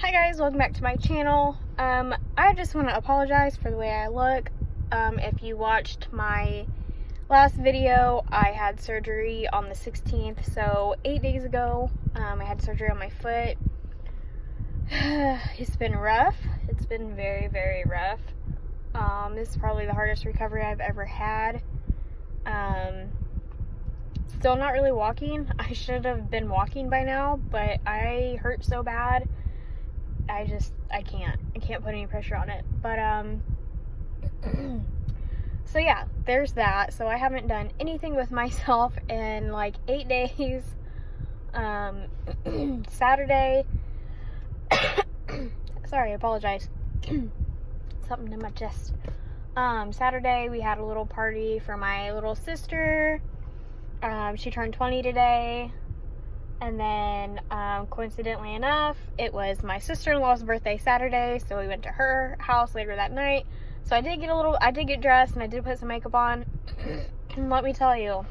Hi guys, welcome back to my channel. I just want to apologize for the way I look. If you watched my last video, I had surgery on the 16th, so 8 days ago. I had surgery on my foot. It's been rough. It's been very, very rough. This is probably the hardest recovery I've ever had. Still not really walking. I should have been walking by now, but I hurt so bad. I can't put any pressure on it. But so yeah, there's that. So I haven't done anything with myself in like 8 days. Saturday sorry, I apologize. Something in my chest. Saturday we had a little party for my little sister. She turned 20 today. And then, coincidentally enough, it was my sister-in-law's birthday Saturday, so we went to her house later that night. So I did get dressed, and I did put some makeup on. And let me tell you,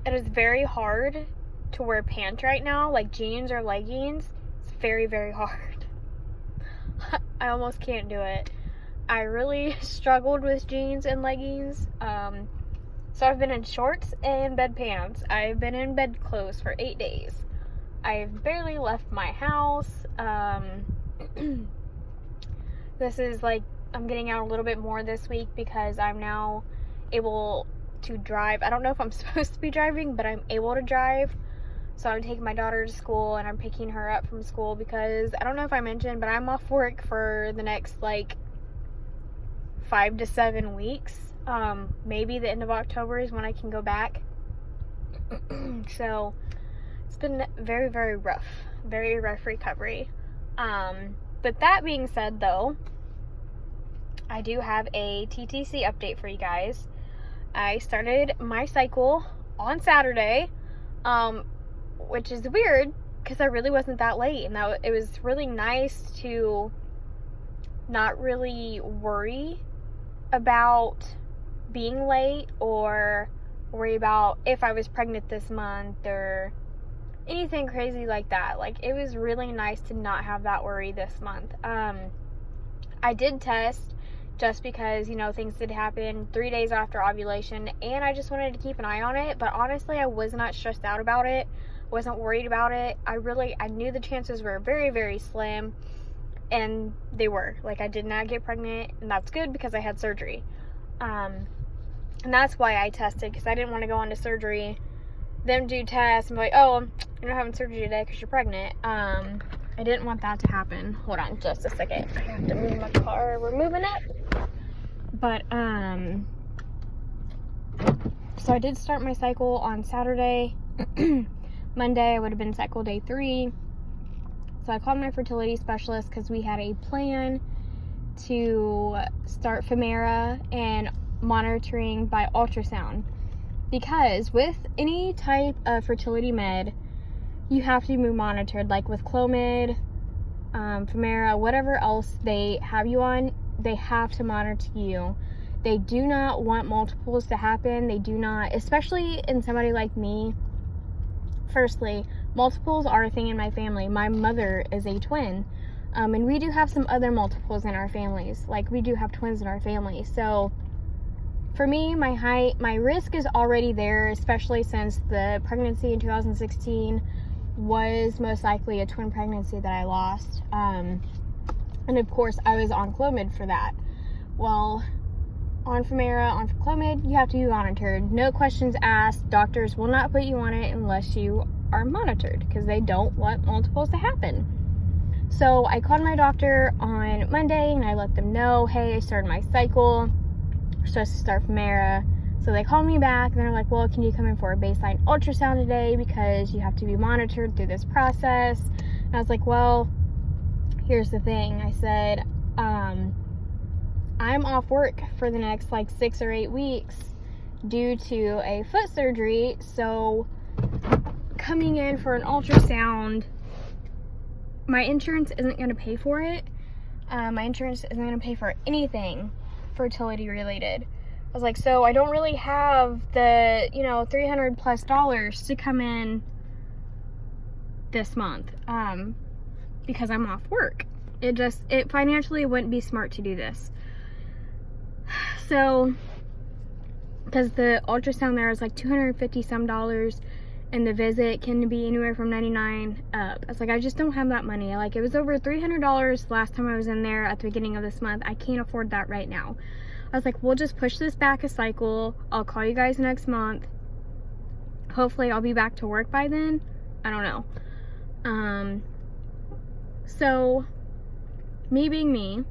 it is very hard to wear pants right now, like jeans or leggings. It's very, very hard. I almost can't do it. I really struggled with jeans and leggings. So I've been in shorts and bed pants. I've been in bed clothes for 8 days. I've barely left my house. This is like, I'm getting out a little bit more this week because I'm now able to drive. I don't know if I'm supposed to be driving, but I'm able to drive. So I'm taking my daughter to school and I'm picking her up from school because I don't know if I mentioned, but I'm off work for the next like 5 to 7 weeks. Maybe the end of October is when I can go back. So it's been very, very rough recovery. But that being said though, I do have a TTC update for you guys. I started my cycle on Saturday, which is weird because I really wasn't that late, and it was really nice to not really worry about being late or worry about if I was pregnant this month or anything crazy like that. Like, it was really nice to not have that worry this month. I did test just because, you know, things did happen 3 days after ovulation, and I just wanted to keep an eye on it. But honestly, I was not stressed out about it, wasn't worried about it. I knew the chances were very, very slim, and they were. Like, I did not get pregnant, and that's good because I had surgery. And that's why I tested, because I didn't want to go into surgery, them do tests, and be like, oh, you're not having surgery today because you're pregnant. I didn't want that to happen. Hold on just a second. I have to move my car. We're moving it. But, so I did start my cycle on Saturday. Monday, I would have been cycle day 3. So I called my fertility specialist because we had a plan to start Femera and monitoring by ultrasound, because with any type of fertility med you have to be monitored. Like with Clomid, Femera, whatever else they have you on, they have to monitor you. They do not want multiples to happen. They do not, especially in somebody like me. Firstly, multiples are a thing in my family. My mother is a twin, and we do have some other multiples in our families. Like, we do have twins in our family. So for me, my risk is already there, especially since the pregnancy in 2016 was most likely a twin pregnancy that I lost. And of course, I was on Clomid for that. Well, on Femera, on Clomid, you have to be monitored. No questions asked. Doctors will not put you on it unless you are monitored, because they don't want multiples to happen. So I called my doctor on Monday and I let them know, hey, I started my cycle. We're supposed to start Femera. So they called me back and they're like, well, can you come in for a baseline ultrasound today because you have to be monitored through this process? And I was like, well, here's the thing. I said, I'm off work for the next like 6 or 8 weeks due to a foot surgery. So coming in for an ultrasound, my insurance isn't going to pay for it. My insurance isn't going to pay for anything fertility related. I was like, so I don't really have the, $300+ to come in this month. because I'm off work. It financially wouldn't be smart to do this. So, because the ultrasound there is like $250 some, and the visit can be anywhere from $99 up. I was like, I just don't have that money. Like, it was over $300 last time I was in there at the beginning of this month. I can't afford that right now. I was like, we'll just push this back a cycle. I'll call you guys next month. Hopefully I'll be back to work by then. I don't know. So, me being me,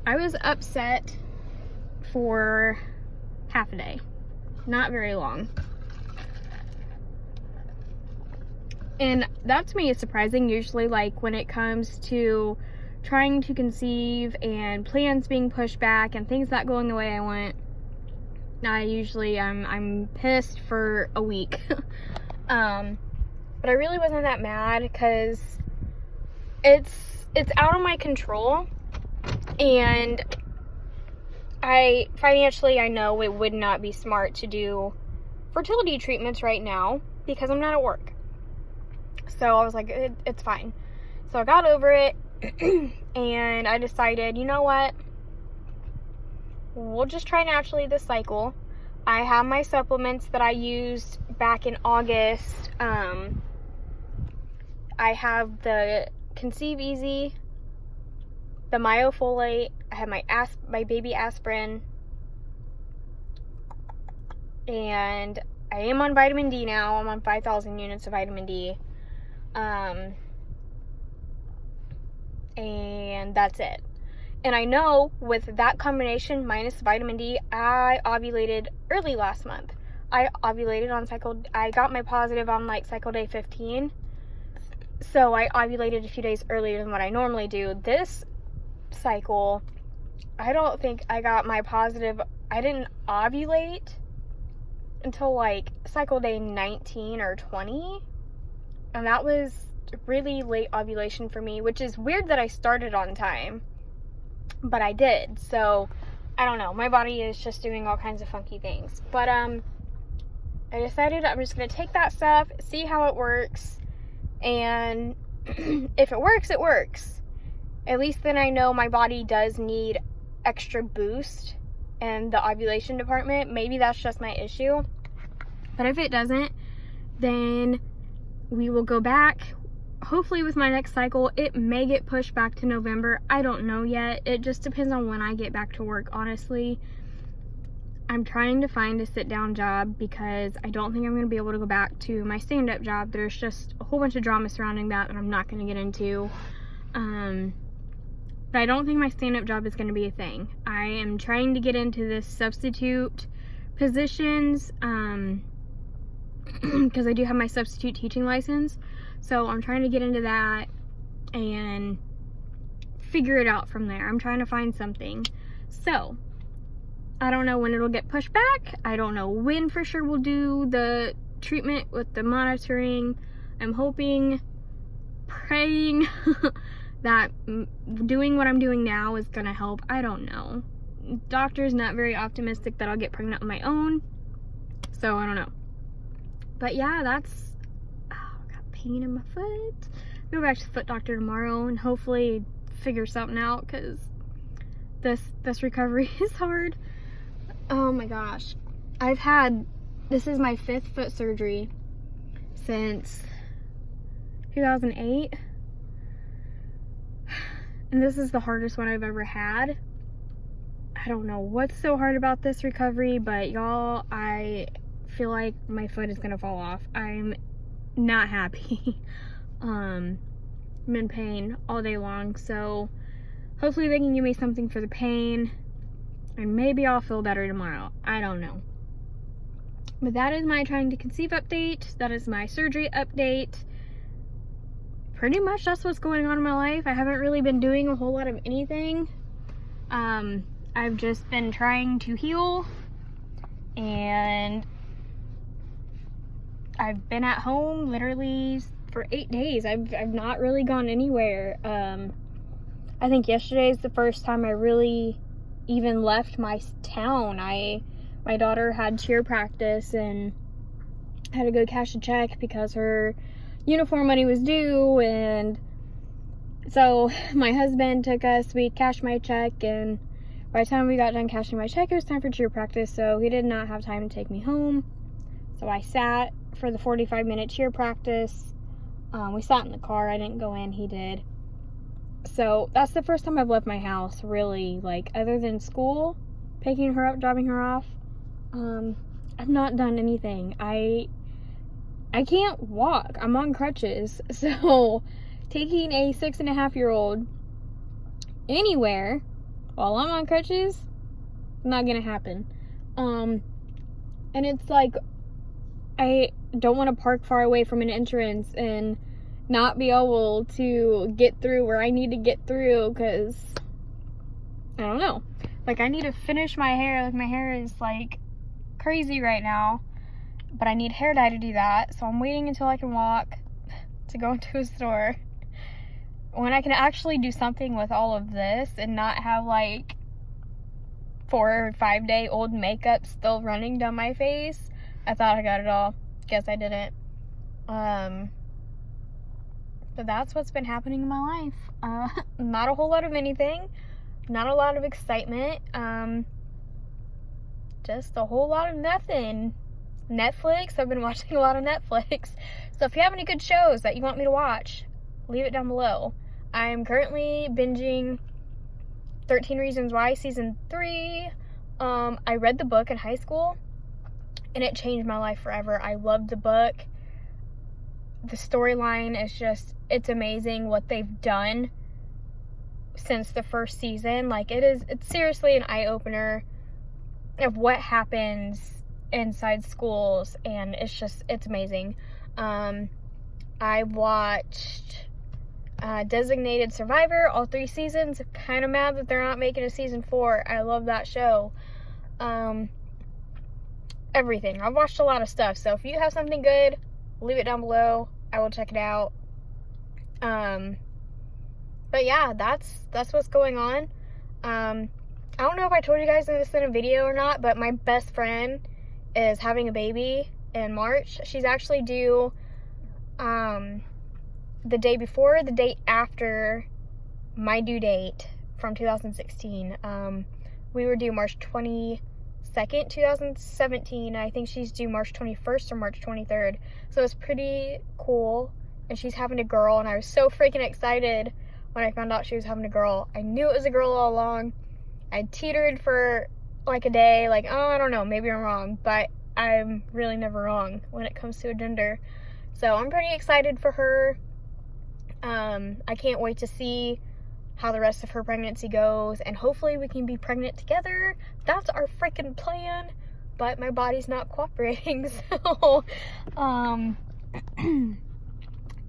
I was upset for half a day. Not very long. And that to me is surprising. Usually, like, when it comes to trying to conceive and plans being pushed back and things not going the way I want, I'm pissed for a week. But I really wasn't that mad because it's out of my control, and I know it would not be smart to do fertility treatments right now because I'm not at work. So I was like, it's fine. So I got over it, and I decided, you know what? We'll just try naturally this cycle. I have my supplements that I used back in August. I have the Conceive Easy, the Myofolate. I have my baby aspirin, and I am on vitamin D now. I'm on 5,000 units of vitamin D. And that's it. And I know with that combination minus vitamin D, I ovulated early last month. I ovulated on I got my positive on like cycle day 15. So I ovulated a few days earlier than what I normally do. This cycle, I don't think I got my positive. I didn't ovulate until like cycle day 19 or 20. And that was really late ovulation for me, which is weird that I started on time. But I did. So, I don't know. My body is just doing all kinds of funky things. But, I decided I'm just going to take that stuff, see how it works. And if it works, it works. At least then I know my body does need extra boost in the ovulation department. Maybe that's just my issue. But if it doesn't, then we will go back. Hopefully with my next cycle. It may get pushed back to November. I don't know yet. It just depends on when I get back to work, honestly. I'm trying to find a sit-down job because I don't think I'm going to be able to go back to my stand-up job. There's just a whole bunch of drama surrounding that I'm not going to get into. But I don't think my stand-up job is going to be a thing. I am trying to get into this substitute positions because I do have my substitute teaching license. So I'm trying to get into that and figure it out from there. I'm trying to find something. So I don't know when it'll get pushed back. I don't know when for sure we'll do the treatment with the monitoring. I'm hoping, praying that doing what I'm doing now is gonna help. I don't know. Doctor's not very optimistic that I'll get pregnant on my own. So I don't know. But yeah, that's, I got pain in my foot. Go back to the foot doctor tomorrow and hopefully figure something out because this recovery is hard. Oh my gosh. This is my 5th foot surgery since 2008. And this is the hardest one I've ever had. I don't know what's so hard about this recovery, but y'all, I feel like my foot is gonna fall off. I'm not happy. I'm in pain all day long, so hopefully they can give me something for the pain, and maybe I'll feel better tomorrow. I don't know. But that is my trying to conceive update. That is my surgery update. Pretty much that's what's going on in my life. I haven't really been doing a whole lot of anything. I've just been trying to heal, and I've been at home literally for 8 days. I've not really gone anywhere. I think yesterday is the first time I really even left my town. My daughter had cheer practice and had to go cash a check because her uniform money was due, and So my husband took us, we cashed my check, and by the time we got done cashing my check, it was time for cheer practice, so he did not have time to take me home. So I sat for the 45-minute cheer practice. We sat in the car. I didn't go in. He did. So that's the first time I've left my house, really, like, other than school, picking her up, dropping her off. I've not done anything. I can't walk. I'm on crutches. So taking a 6.5-year-old anywhere while I'm on crutches, not gonna happen. And it's like, I don't want to park far away from an entrance and not be able to get through where I need to get through, because I don't know, like, I need to finish my hair. Like, my hair is like crazy right now, but I need hair dye to do that, so I'm waiting until I can walk to go into a store when I can actually do something with all of this and not have like 4 or 5 day old makeup still running down my face. I thought I got it all. Guess I didn't. But that's what's been happening in my life. Not a whole lot of anything. Not a lot of excitement. Just a whole lot of nothing. Netflix. I've been watching a lot of Netflix. So if you have any good shows that you want me to watch, leave it down below. I am currently binging 13 Reasons Why Season 3. I read the book in high school, and it changed my life forever. I loved the book. The storyline is just, it's amazing what they've done since the first season. Like, it's seriously an eye-opener of what happens inside schools, and it's amazing. I've watched Designated Survivor, all 3 seasons. Kind of mad that they're not making a season 4. I love that show. Everything. I've watched a lot of stuff, so if you have something good, leave it down below. I will check it out. But yeah, that's what's going on. I don't know if I told you guys this in a video or not, but my best friend is having a baby in March. She's actually due the day before, the day after my due date from 2016. We were due March 22nd, 2017. I think she's due March 21st or March 23rd. So it's pretty cool. And she's having a girl, and I was so freaking excited when I found out she was having a girl. I knew it was a girl all along. I teetered for like a day, like, oh, I don't know, maybe I'm wrong, but I'm really never wrong when it comes to a gender. So I'm pretty excited for her. I can't wait to see how the rest of her pregnancy goes, and hopefully we can be pregnant together. That's our freaking plan, but my body's not cooperating. So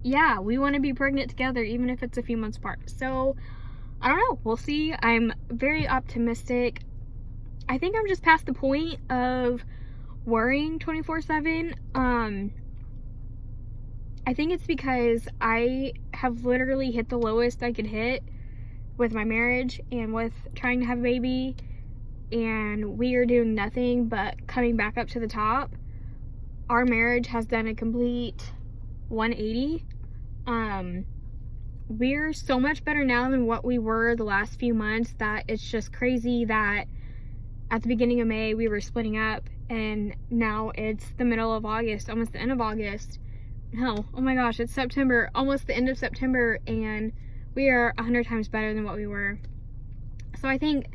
yeah, we want to be pregnant together, even if it's a few months apart. So I don't know, we'll see. I'm very optimistic. I think I'm just past the point of worrying 24/7. I think it's because I have literally hit the lowest I could hit with my marriage and with trying to have a baby, and we are doing nothing but coming back up to the top. Our marriage has done a complete 180. We're so much better now than what we were the last few months that it's just crazy that at the beginning of May we were splitting up, and now it's the middle of August, almost the end of August. No, oh my gosh, it's September, almost the end of September, and we are 100 times better than what we were. So I think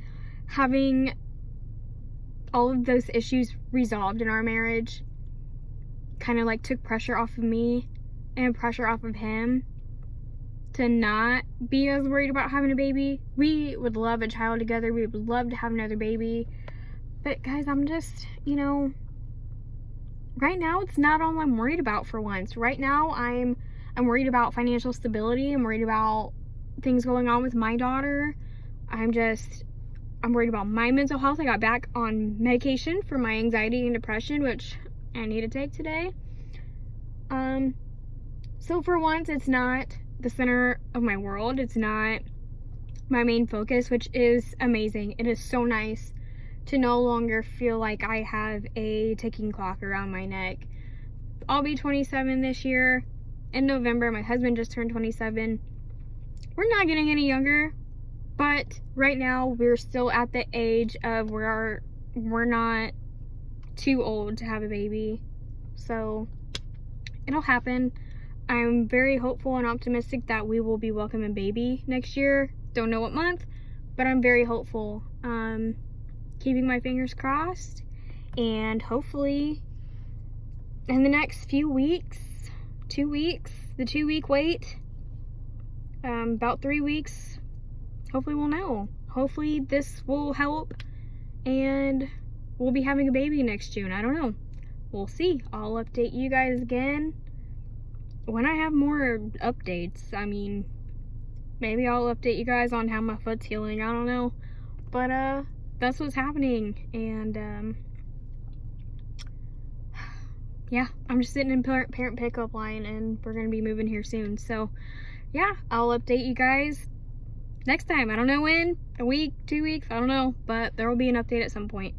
having all of those issues resolved in our marriage kind of like took pressure off of me and pressure off of him to not be as worried about having a baby. We would love a child together. We would love to have another baby. But guys, I'm just, right now it's not all I'm worried about for once. Right now I'm worried about financial stability. I'm worried about things going on with my daughter. I'm worried about my mental health. I got back on medication for my anxiety and depression, which I need to take today. So for once, it's not the center of my world. It's not my main focus, which is amazing. It is so nice to no longer feel like I have a ticking clock around my neck. I'll be 27 this year in November. My husband just turned 27. we're not getting any younger, but right now we're still at the age of we're not too old to have a baby. So it'll happen. I'm very hopeful and optimistic that we will be welcoming baby next year. Don't know what month, but I'm very hopeful. Keeping my fingers crossed, and hopefully in the next few weeks, 2 weeks, the 2-week wait, about 3 weeks, hopefully we'll know. Hopefully this will help and we'll be having a baby next June. I don't know. We'll see. I'll update you guys again when I have more updates. I mean, maybe I'll update you guys on how my foot's healing. I don't know. But, that's what's happening. And, yeah, I'm just sitting in parent pickup line, and we're going to be moving here soon. So, yeah, I'll update you guys next time. I don't know when, a week, 2 weeks, I don't know, but there will be an update at some point.